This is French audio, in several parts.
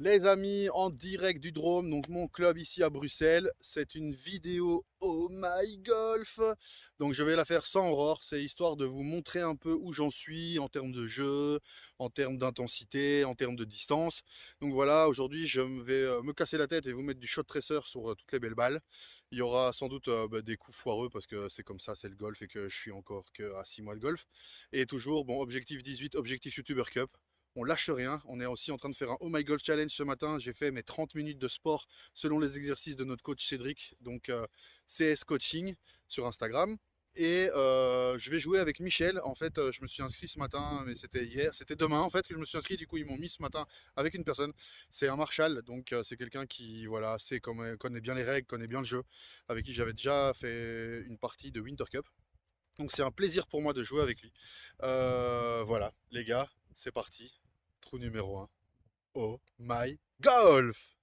Les amis, en direct du Drôme, donc mon club ici à Bruxelles, c'est une vidéo Oh My Golf. Donc je vais la faire sans aurore, c'est histoire de vous montrer un peu où j'en suis en termes de jeu, en termes d'intensité, en termes de distance. Donc voilà, aujourd'hui je vais me casser la tête et vous mettre du shot tracer sur toutes les belles balles. Il y aura sans doute des coups foireux parce que c'est comme ça, c'est le golf et que je suis encore que à 6 mois de golf. Et toujours, bon, objectif 18, objectif YouTuber Cup. On lâche rien, on est aussi en train de faire un Oh My Golf Challenge ce matin. J'ai fait mes 30 minutes de sport selon les exercices de notre coach Cédric, donc CS Coaching sur Instagram. Et je vais jouer avec Michel. En fait, je me suis inscrit ce matin, mais c'était hier, c'était demain en fait que je me suis inscrit. Du coup, ils m'ont mis ce matin avec une personne. C'est un Marshall, donc c'est quelqu'un qui voilà, connaît bien les règles, connaît bien le jeu, avec qui j'avais déjà fait une partie de Winter Cup. Donc c'est un plaisir pour moi de jouer avec lui. Voilà, les gars, c'est parti. Trou numéro un. Oh my golf!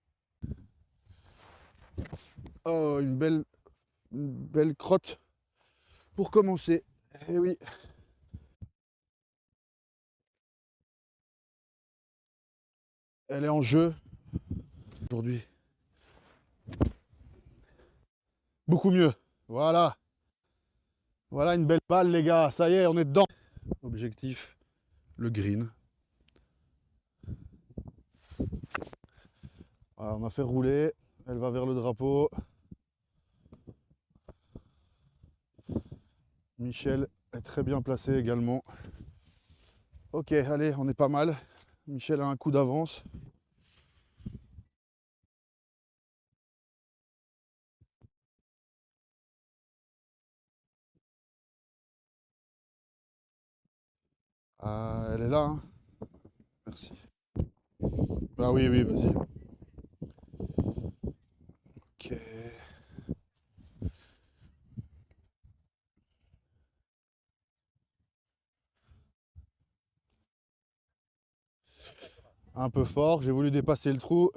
Oh, une belle crotte pour commencer. Eh oui. Elle est en jeu aujourd'hui. Beaucoup mieux. Voilà. Voilà une belle balle, les gars. Ça y est, on est dedans. Objectif, le green. Voilà, on a fait rouler. Elle va vers le drapeau. Michel est très bien placé également. Ok, allez, on est pas mal. Michel a un coup d'avance. Ah, elle est là, hein. Merci. Ah oui, oui, vas-y. Ok. Un peu fort, j'ai voulu dépasser le trou.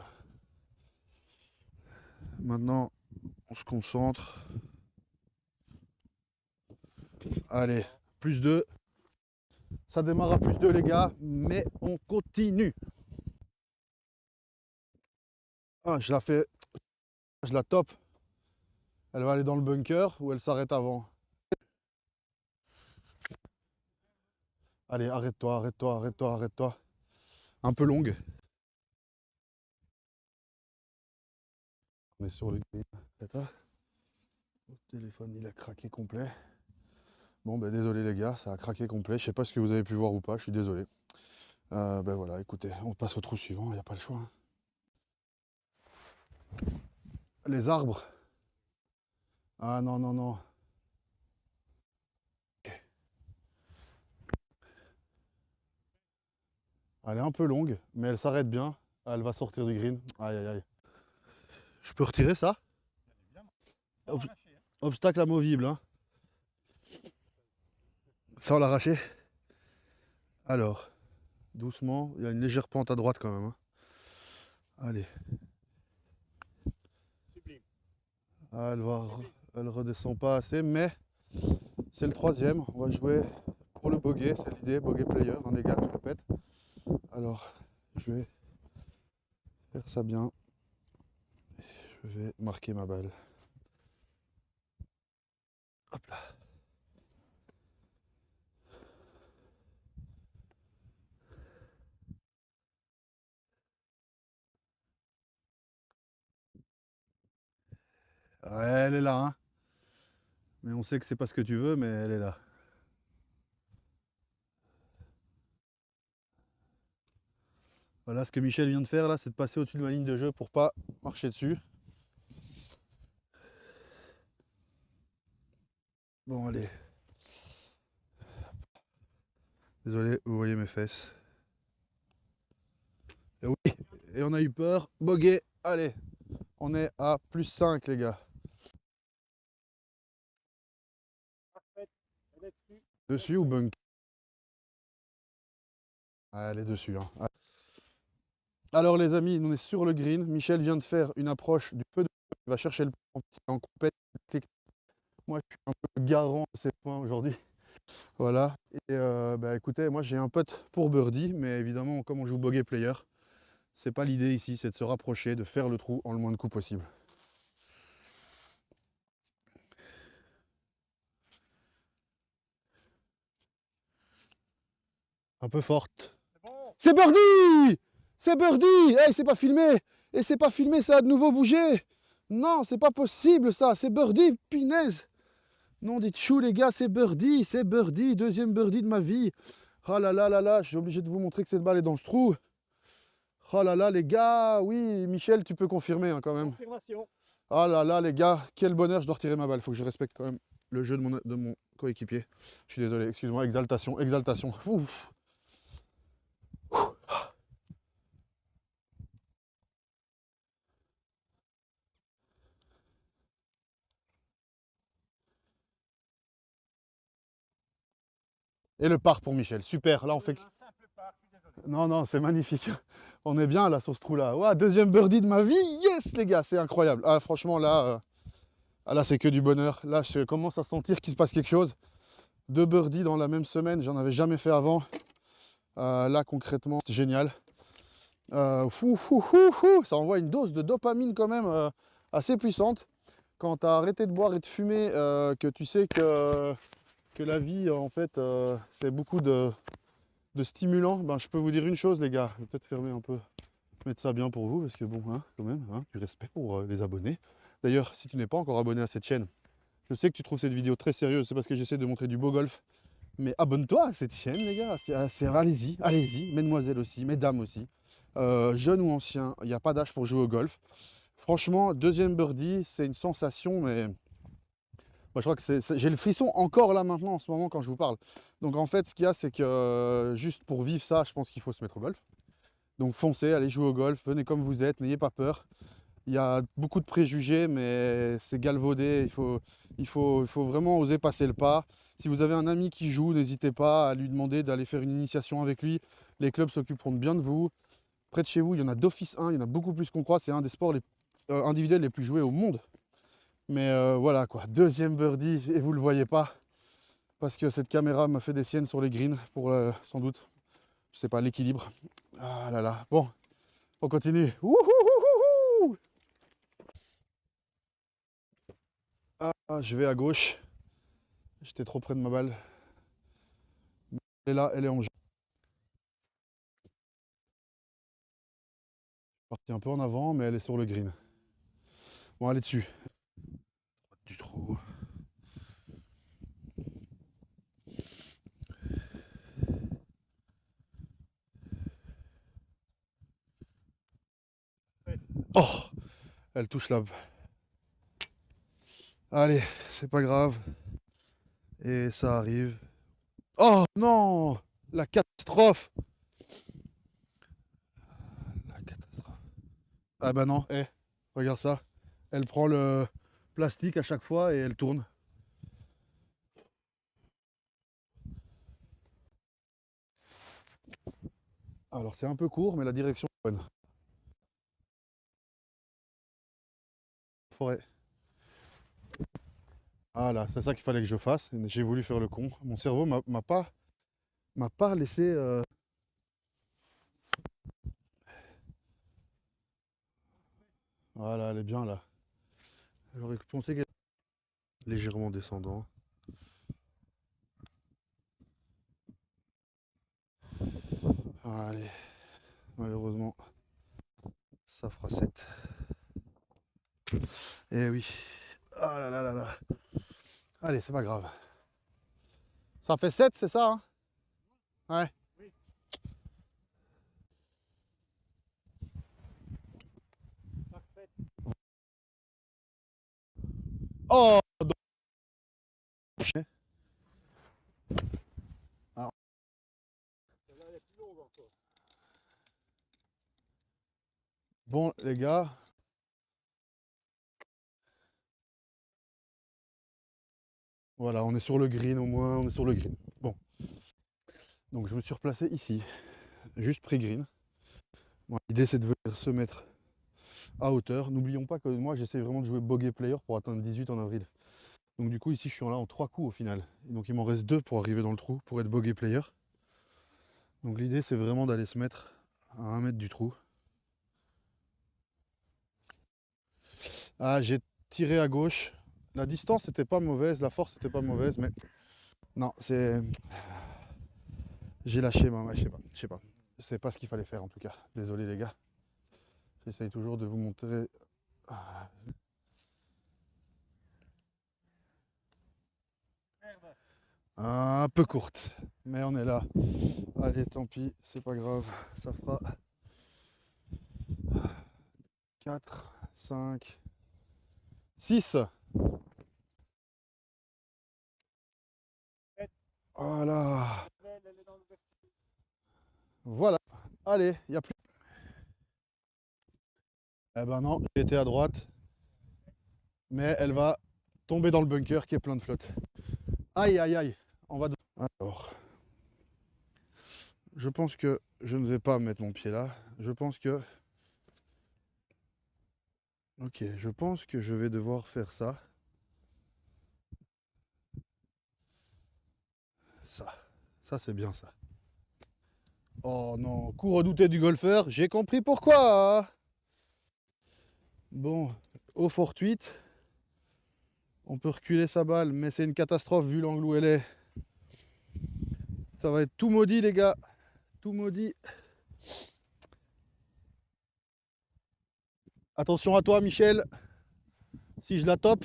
Maintenant, on se concentre. Allez, plus 2. Ça démarre à plus 2, les gars, mais on continue. Ah, je la fais, je la top. Elle va aller dans le bunker ou elle s'arrête avant. Allez, arrête-toi, arrête-toi, arrête-toi, arrête-toi. Un peu longue. On est sur le green. Le téléphone, il a craqué complet. Bon, ben désolé les gars, ça a craqué complet. Je sais pas ce que vous avez pu voir ou pas, je suis désolé. Ben voilà, écoutez, on passe au trou suivant, il n'y a pas le choix, hein. Les arbres. Ah non, non, non. Ok. Elle est un peu longue, mais elle s'arrête bien. Elle va sortir du green. Aïe, aïe, aïe. Je peux retirer ça? Ob- Obstacle amovible, hein. Sans l'arracher. Alors, doucement. Il y a une légère pente à droite quand même, hein. Allez. Ah, elle redescend pas assez, mais c'est le troisième. On va jouer pour le bogey. C'est l'idée, bogey player, hein, les gars, je répète. Alors, je vais faire ça bien. Je vais marquer ma balle. Hop là. Ouais, elle est là, hein. Mais on sait que c'est pas ce que tu veux, mais elle est là. Voilà, ce que Michel vient de faire là, c'est de passer au-dessus de ma ligne de jeu pour pas marcher dessus. Bon, allez. Désolé, vous voyez mes fesses. Et oui, et on a eu peur. Bogey, allez. On est à plus 5, les gars. Dessus ou bunk? Ah, elle est dessus, hein. Alors les amis, on est sur le green. Michel vient de faire une approche du peu de... Il va chercher le point en compète. Moi, je suis un peu garant de ces points aujourd'hui. Voilà. Et bah, écoutez, moi j'ai un pote pour birdie, mais évidemment, comme on joue bogey player, C'est pas l'idée ici, c'est de se rapprocher, de faire le trou en le moins de coups possible. Un peu forte. C'est birdie! C'est birdie! Hey, c'est pas filmé! Et c'est pas filmé, ça a de nouveau bougé! Non, c'est pas possible ça, c'est birdie, pinaise! Non, dites chou les gars, c'est birdie, deuxième birdie de ma vie. Oh là là là là, je suis obligé de vous montrer que cette balle est dans ce trou. Oh là là les gars, oui, Michel, tu peux confirmer hein, quand même. Confirmation. Oh là là les gars, quel bonheur, je dois retirer ma balle, faut que je respecte quand même le jeu de mon coéquipier. Je suis désolé, excuse-moi, exaltation, exaltation. Ouf. Et le par pour Michel, super, là on fait... Non, non, c'est magnifique. On est bien là sur ce trou-là. Ouah, deuxième birdie de ma vie, yes les gars, c'est incroyable. Ah franchement là, là c'est que du bonheur. Là je commence à sentir qu'il se passe quelque chose. 2 birdies dans la même semaine, j'en avais jamais fait avant. Là concrètement, c'est génial. Ça envoie une dose de dopamine quand même assez puissante. Quand tu as arrêté de boire et de fumer, que tu sais que la vie en fait c'est beaucoup de stimulants, ben, je peux vous dire une chose les gars, je vais peut-être fermer un peu, mettre ça bien pour vous parce que bon, hein, quand même, hein, du respect pour les abonnés. D'ailleurs, si tu n'es pas encore abonné à cette chaîne, je sais que tu trouves cette vidéo très sérieuse, c'est parce que j'essaie de montrer du beau golf, mais abonne-toi à cette chaîne les gars, allez-y, allez-y, mesdemoiselles aussi, mesdames aussi, jeunes ou anciens, il n'y a pas d'âge pour jouer au golf. Franchement, deuxième birdie, c'est une sensation, mais moi, je crois que j'ai le frisson encore là maintenant en ce moment quand je vous parle. Donc en fait, ce qu'il y a, c'est que juste pour vivre ça, je pense qu'il faut se mettre au golf. Donc foncez, allez jouer au golf, venez comme vous êtes, n'ayez pas peur. Il y a beaucoup de préjugés, mais c'est galvaudé. Il faut vraiment oser passer le pas. Si vous avez un ami qui joue, n'hésitez pas à lui demander d'aller faire une initiation avec lui. Les clubs s'occuperont bien de vous. Près de chez vous, il y en a d'office 1, il y en a beaucoup plus qu'on croit. C'est un des sports individuels les plus joués au monde. Mais voilà quoi, deuxième birdie et vous le voyez pas parce que cette caméra m'a fait des siennes sur les greens pour sans doute, je sais pas, l'équilibre. Ah là là, bon, on continue. Ouhouhouhouhou. Ah, je vais à gauche, j'étais trop près de ma balle. Elle est là, elle est en jeu. Partie un peu en avant, mais elle est sur le green. Bon, elle est dessus. Du trou. Oh, elle touche là. Allez, c'est pas grave. Et ça arrive. Oh non, la catastrophe. La catastrophe. Ah bah non, regarde ça. Elle prend le plastique à chaque fois et elle tourne. Alors c'est un peu court, mais la direction est bonne. Forêt. Voilà, c'est ça qu'il fallait que je fasse. J'ai voulu faire le con. Mon cerveau m'a pas laissé. Voilà, elle est bien là. J'aurais pensé qu'elle est légèrement descendant. Allez, malheureusement, ça fera 7. Eh oui. Ah là là là là. Allez, c'est pas grave. Ça fait 7, c'est ça hein? Ouais. Oui. Oh ah. Bon les gars. Voilà, on est sur le green au moins, on est sur le green. Bon. Donc je me suis replacé ici, juste pré-green. Bon, l'idée c'est de venir se mettre à hauteur. N'oublions pas que moi j'essaie vraiment de jouer bogey player pour atteindre 18 en avril. Donc du coup ici je suis là en 3 coups au final. Et donc il m'en reste 2 pour arriver dans le trou, pour être bogey player. Donc l'idée c'est vraiment d'aller se mettre à 1 mètre du trou. Ah, j'ai tiré à gauche. La distance n'était pas mauvaise, la force n'était pas mauvaise, mais non, c'est... J'ai lâché, moi, je sais pas, je sais pas. C'est pas ce qu'il fallait faire en tout cas. Désolé les gars. J'essaye toujours de vous montrer. Un peu courte, mais on est là. Allez, tant pis, c'est pas grave. Ça fera 4, 5, 6. Voilà. Voilà. Allez, il n'y a plus. Eh ben non, j'étais à droite, mais elle va tomber dans le bunker qui est plein de flotte. Aïe, aïe, aïe. On va. Alors, je pense que je ne vais pas mettre mon pied là. Je pense que. Ok, je pense que je vais devoir faire ça. Ça. Ça, c'est bien ça. Oh non, coup redouté du golfeur, j'ai compris pourquoi. Bon, au fortuite. On peut reculer sa balle, mais c'est une catastrophe vu l'angle où elle est. Ça va être tout maudit, les gars. Tout maudit. Attention à toi, Michel. Si je la top.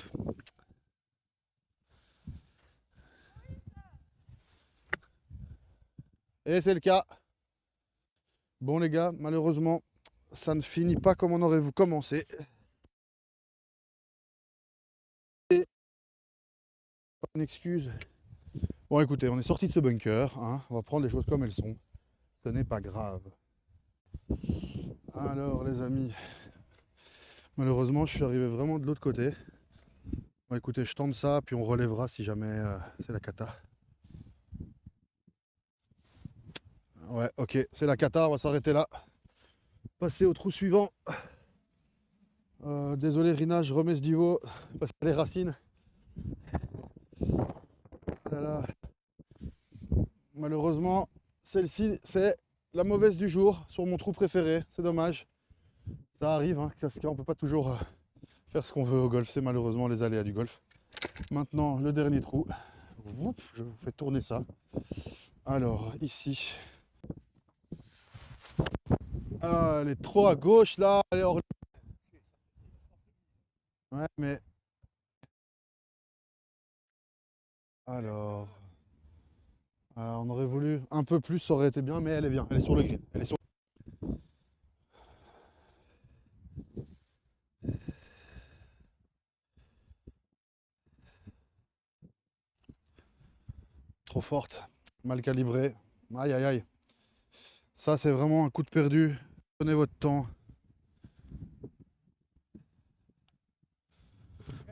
Et c'est le cas. Bon, les gars, malheureusement, ça ne finit pas comme on aurait voulu commencer. Et pas une excuse. Bon, écoutez, on est sorti de ce bunker. Hein. On va prendre les choses comme elles sont. Ce n'est pas grave. Alors, les amis, malheureusement, je suis arrivé vraiment de l'autre côté. Bon, écoutez, je tente ça, puis on relèvera si jamais c'est la cata. Ouais, ok, c'est la cata, on va s'arrêter là. Passer au trou suivant. Désolé Rina, je remets ce niveau parce que les racines. Là, là. Malheureusement, celle-ci, c'est la mauvaise du jour sur mon trou préféré. C'est dommage. Ça arrive, hein, parce qu'on ne peut pas toujours faire ce qu'on veut au golf. C'est malheureusement les aléas du golf. Maintenant, le dernier trou. Oups, je vous fais tourner ça. Alors, ici. Ah, elle est trop à gauche là. Elle est hors... Ouais, mais... Alors... on aurait voulu un peu plus, ça aurait été bien, mais elle est bien. Elle est sur le green. Elle est sur... Trop forte, mal calibrée. Aïe aïe aïe. Ça c'est vraiment un coup de perdu. Prenez votre temps.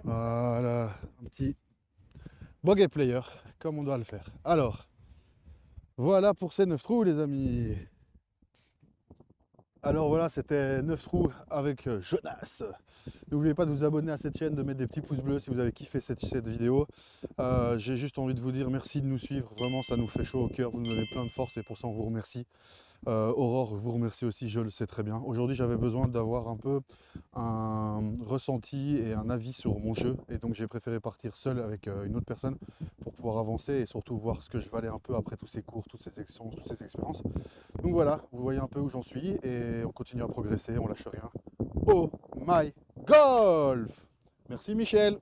Voilà, un petit bogey player, comme on doit le faire. Alors, voilà pour ces 9 trous les amis. Alors voilà, c'était 9 trous avec Jonas. N'oubliez pas de vous abonner à cette chaîne, de mettre des petits pouces bleus si vous avez kiffé cette vidéo. J'ai juste envie de vous dire merci de nous suivre. Vraiment, ça nous fait chaud au cœur. Vous nous donnez plein de force et pour ça, on vous remercie. Aurore, je vous remercie aussi, je le sais très bien. Aujourd'hui, j'avais besoin d'avoir un peu un ressenti et un avis sur mon jeu. Et donc, j'ai préféré partir seul avec une autre personne pour pouvoir avancer et surtout voir ce que je valais un peu après tous ces cours, toutes ces expériences, toutes ces expériences. Donc voilà, vous voyez un peu où j'en suis et on continue à progresser, on lâche rien. Oh my golf! Merci Michel!